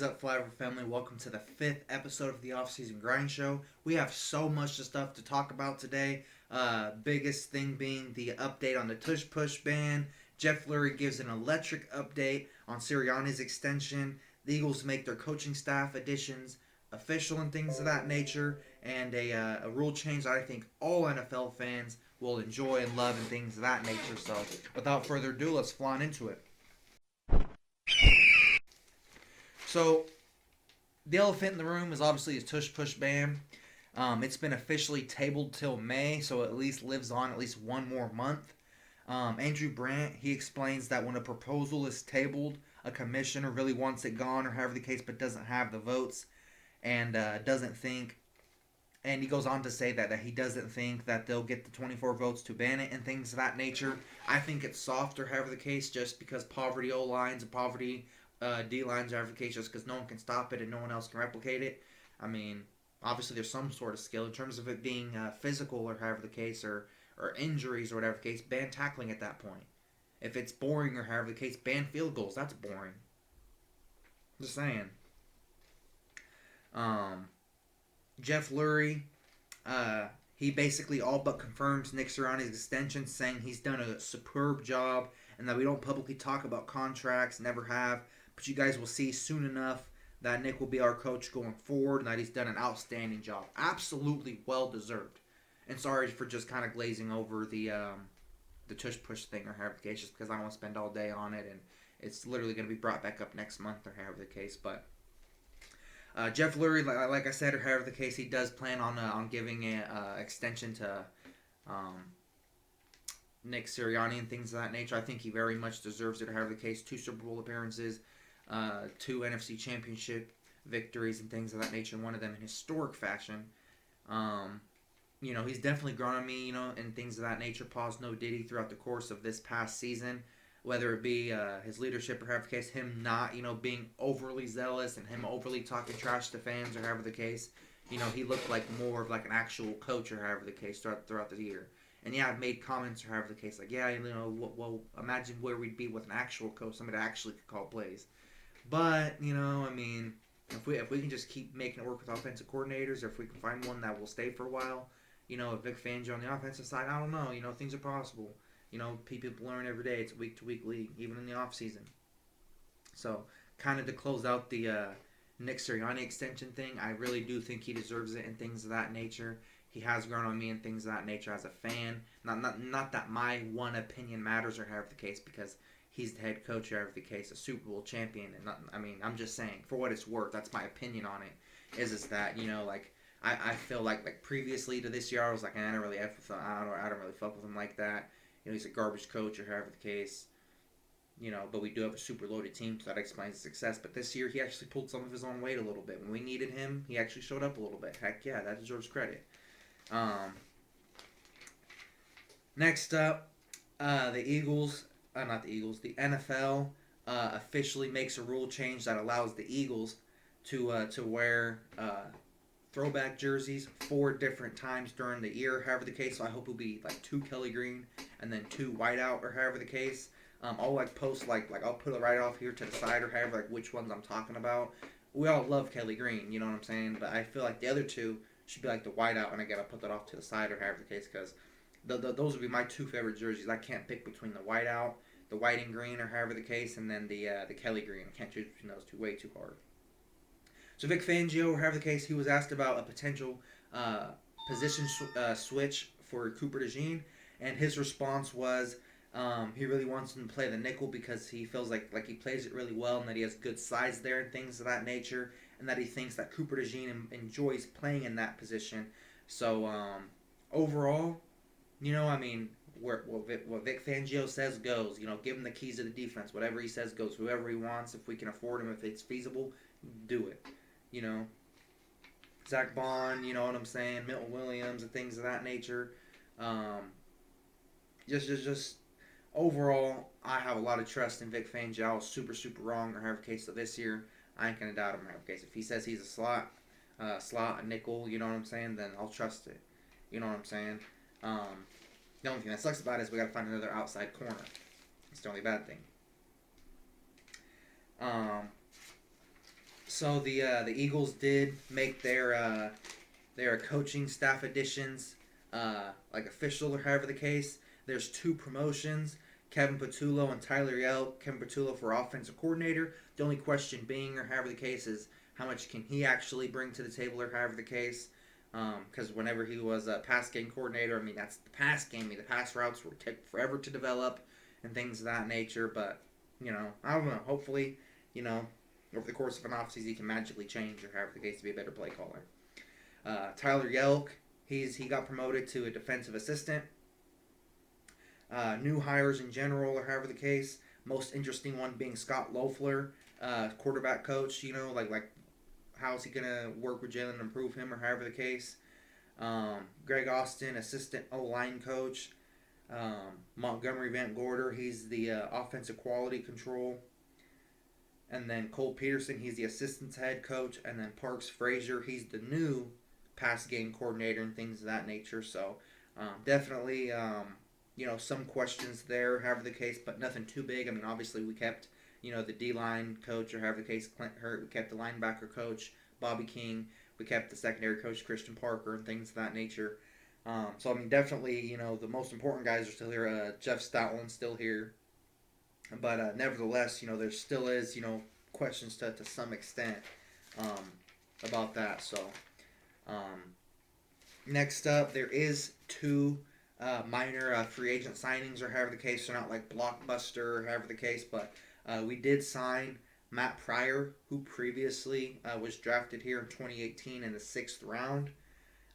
is up, Flyover family? Welcome to the 5th episode of the Off-Season Grind Show. We have so much stuff to talk about today. Biggest thing being the update on the Tush Push ban. Jeff Lurie gives an electric update on Sirianni's extension. The Eagles make their coaching staff additions official and things of that nature. And a rule change that I think all NFL fans will enjoy and love and things of that nature. So without further ado, let's fly on into it. So, the elephant in the room is obviously his tush push ban. It's been officially tabled till May, so it at least lives on at least one more month. Andrew Brandt, he explains that when a proposal is tabled, a commissioner really wants it gone or however the case, but doesn't have the votes and doesn't think, and he goes on to say that he doesn't think that they'll get the 24 votes to ban it and things of that nature. I think it's soft or however the case just because poverty O-lines and poverty D-lines are efficacious because no one can stop it and no one else can replicate it. I mean, obviously there's some sort of skill in terms of it being physical or however the case or injuries or whatever the case. Ban tackling at that point. If it's boring or however the case, ban field goals. That's boring. Just saying. Jeff Lurie, he basically all but confirms Nick Sirianni's extension, saying he's done a superb job and that we don't publicly talk about contracts, never have. But you guys will see soon enough that Nick will be our coach going forward and that he's done an outstanding job. Absolutely well-deserved. And sorry for just kind of glazing over the tush-push thing or however the case, just because I don't want to spend all day on it. And it's literally going to be brought back up next month or however the case. But Jeff Lurie, like I said, or however the case, he does plan on giving an extension to Nick Sirianni and things of that nature. I think he very much deserves it, or however the case. 2 Super Bowl appearances, 2 NFC Championship victories and things of that nature, and one of them in historic fashion. He's definitely grown on me, and things of that nature. Pause no Diddy throughout the course of this past season, whether it be his leadership or however the case, him not, being overly zealous and him overly talking trash to fans or however the case. He looked like more of like an actual coach or however the case throughout the year. And yeah, I've made comments or however the case, like, well, imagine where we'd be with an actual coach, somebody that actually could call plays. But, if we can just keep making it work with offensive coordinators, or if we can find one that will stay for a while, Vic Fangio on the offensive side, I don't know, things are possible. People learn every day. It's a week-to-week league, even in the off-season. So, kind of to close out the Nick Sirianni extension thing, I really do think he deserves it and things of that nature. He has grown on me and things of that nature as a fan. Not that my one opinion matters or however the case, because he's the head coach or however the case, a Super Bowl champion. And I'm just saying, for what it's worth, that's my opinion on it. Is that, I feel like previously to this year, I was like, I don't really fuck with him like that. He's a garbage coach or however the case. But we do have a super loaded team, so that explains his success. But this year, he actually pulled some of his own weight a little bit. When we needed him, he actually showed up a little bit. Heck yeah, that deserves credit. Next up, the NFL officially makes a rule change that allows the Eagles to wear throwback jerseys 4 different times during the year, however the case. So I hope it'll be like 2 Kelly Green and then 2 whiteout or however the case. I'll post I'll put it right off here to the side or however which ones I'm talking about. We all love Kelly Green, you know what I'm saying? But I feel like the other 2 should be like the whiteout, and I gotta put that off to the side or however the case, because those would be my 2 favorite jerseys. I can't pick between the whiteout, the white and green or however the case, and then the Kelly Green. I can't choose between those 2. Way too hard. So Vic Fangio, or however the case, he was asked about a potential position switch for Cooper DeJean, and his response was he really wants him to play the nickel because he feels like he plays it really well and that he has good size there and things of that nature, and that he thinks that Cooper DeJean enjoys playing in that position. So overall, what Vic Fangio says goes. Give him the keys to the defense. Whatever he says goes. Whoever he wants, if we can afford him, if it's feasible, do it. Zach Bond, you know what I'm saying, Milton Williams and things of that nature. Just overall, I have a lot of trust in Vic Fangio. I was super wrong or however case of this year. I ain't gonna doubt him or however case. If he says he's a slot, a nickel, you know what I'm saying, then I'll trust it. You know what I'm saying? The only thing that sucks about it is we gotta find another outside corner. It's the only bad thing. So the Eagles did make their coaching staff additions like official, or however the case. There's 2 promotions: Kevin Patullo and Tyler Yelk. Kevin Patullo for offensive coordinator. The only question being, or however the case, is how much can he actually bring to the table, or however the case. Because whenever he was a pass game coordinator, I mean, that's the pass game. I mean, the pass routes would take forever to develop and things of that nature. But, I don't know. Hopefully, over the course of an offseason, he can magically change, or however the case, to be a better play caller. Tyler Yelk, he got promoted to a defensive assistant. New hires in general, or however the case. Most interesting one being Scott Loeffler, quarterback coach. Like how is he gonna work with Jalen and improve him, or however the case. Greg Austin, assistant O-line coach. Montgomery Van Gorder, he's the offensive quality control. And then Cole Peterson, he's the assistant head coach. And then Parks Frazier, he's the new pass game coordinator and things of that nature. So definitely, some questions there, however the case, but nothing too big. I mean, obviously we kept, the D-line coach, or however the case, Clint Hurt. We kept the linebacker coach, Bobby King. We kept the secondary coach, Christian Parker, and things of that nature. So, I mean, definitely, the most important guys are still here. Jeff Stoutland's still here. But nevertheless, there still is, questions to some extent about that. So, next up, there is 2 minor free agent signings, or however the case. They're not like blockbuster, or however the case, but we did sign Matt Pryor, who previously was drafted here in 2018 in the 6th round.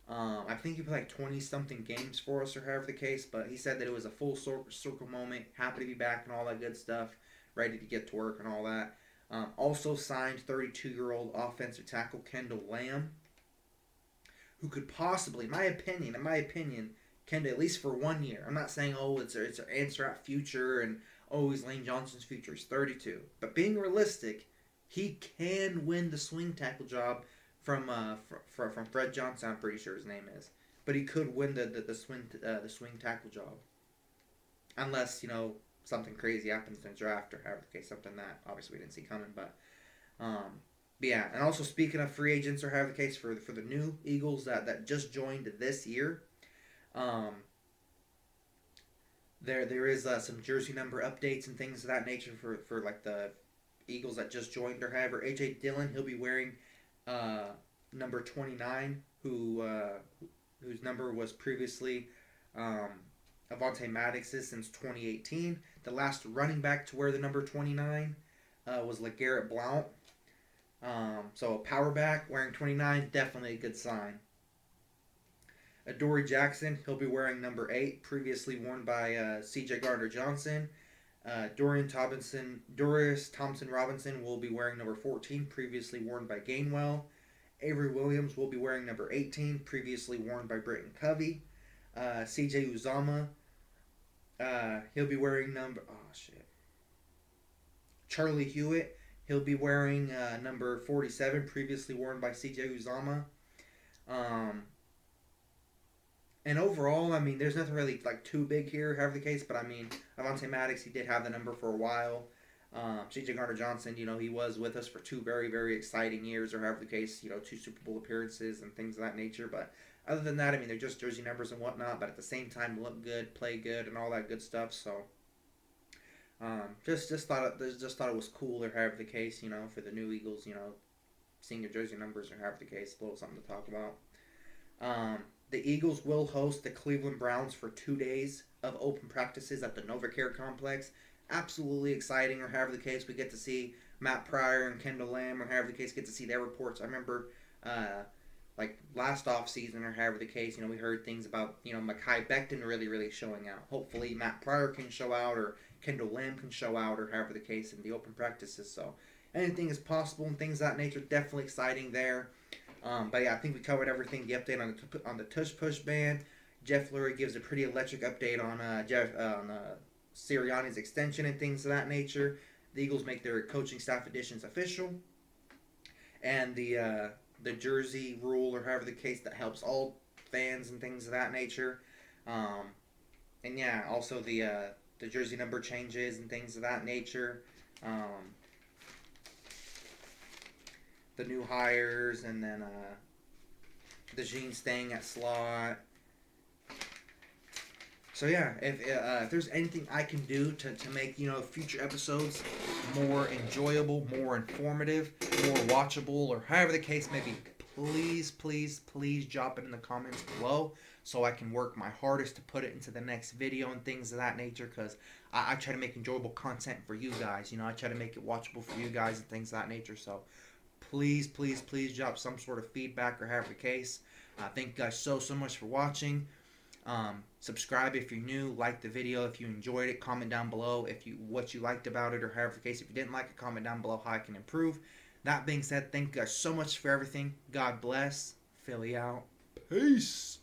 I think he played like 20-something games for us, or however the case, but he said that it was a full circle moment, happy to be back and all that good stuff, ready to get to work and all that. Also signed 32-year-old offensive tackle Kendall Lamb, who could possibly, in my opinion, Kendall, at least for 1 year. I'm not saying, it's an answer at future, and he's Lane Johnson's future. He's 32. But being realistic, he can win the swing tackle job from Fred Johnson, I'm pretty sure his name is. But he could win the swing tackle job. Unless, something crazy happens in the draft, or however the case, something that obviously we didn't see coming. But yeah, and also speaking of free agents, or however the case, for the new Eagles that just joined this year, there is some jersey number updates and things of that nature for like the Eagles that just joined, or however. AJ Dillon, he'll be wearing number 29, whose number was previously Avonte Maddox's since 2018. The last running back to wear the number 29 was LeGarrette Blount. So a power back wearing 29, definitely a good sign. Adoree Jackson, he'll be wearing number 8, previously worn by C.J. Gardner-Johnson. Dorius Thompson-Robinson will be wearing number 14, previously worn by Gainwell. Avery Williams will be wearing number 18, previously worn by Britton Covey. C.J. Uzomah, he'll be wearing Charlie Hewitt, he'll be wearing number 47, previously worn by C.J. Uzomah. And overall, I mean, there's nothing really like too big here, however the case. But I mean, Avonte Maddox, he did have the number for a while. C.J. Gardner-Johnson, he was with us for 2 very, very exciting years, or however the case, 2 Super Bowl appearances and things of that nature. But other than that, I mean, they're just jersey numbers and whatnot. But at the same time, look good, play good, and all that good stuff. So, just thought it was cool, or however the case, for the new Eagles, seeing their jersey numbers, or however the case, a little something to talk about. The Eagles will host the Cleveland Browns for 2 days of open practices at the NovaCare Complex. Absolutely exciting, or however the case, we get to see Matt Pryor and Kendall Lamb, or however the case, get to see their reports. I remember, like last off season, or however the case, we heard things about, Mekhi Becton really, really showing out. Hopefully Matt Pryor can show out, or Kendall Lamb can show out, or however the case, in the open practices. So anything is possible and things of that nature. Definitely exciting there. But yeah, I think we covered everything. The update on the Tush Push band. Jeff Lurie gives a pretty electric update on Sirianni's extension and things of that nature. The Eagles make their coaching staff additions official, and the jersey rule, or however the case, that helps all fans and things of that nature. And yeah, also the jersey number changes and things of that nature. the new hires, and then the Gene staying at slot. So yeah, if there's anything I can do to make future episodes more enjoyable, more informative, more watchable, or however the case may be, please drop it in the comments below so I can work my hardest to put it into the next video and things of that nature. Because I try to make enjoyable content for you guys. I try to make it watchable for you guys and things of that nature. So please drop some sort of feedback or however the case. Thank you guys so much for watching. Subscribe if you're new, like the video if you enjoyed it, comment down below what you liked about it, or however the case. If you didn't like it, comment down below how I can improve. That being said, thank you guys so much for everything. God bless. Philly out. Peace.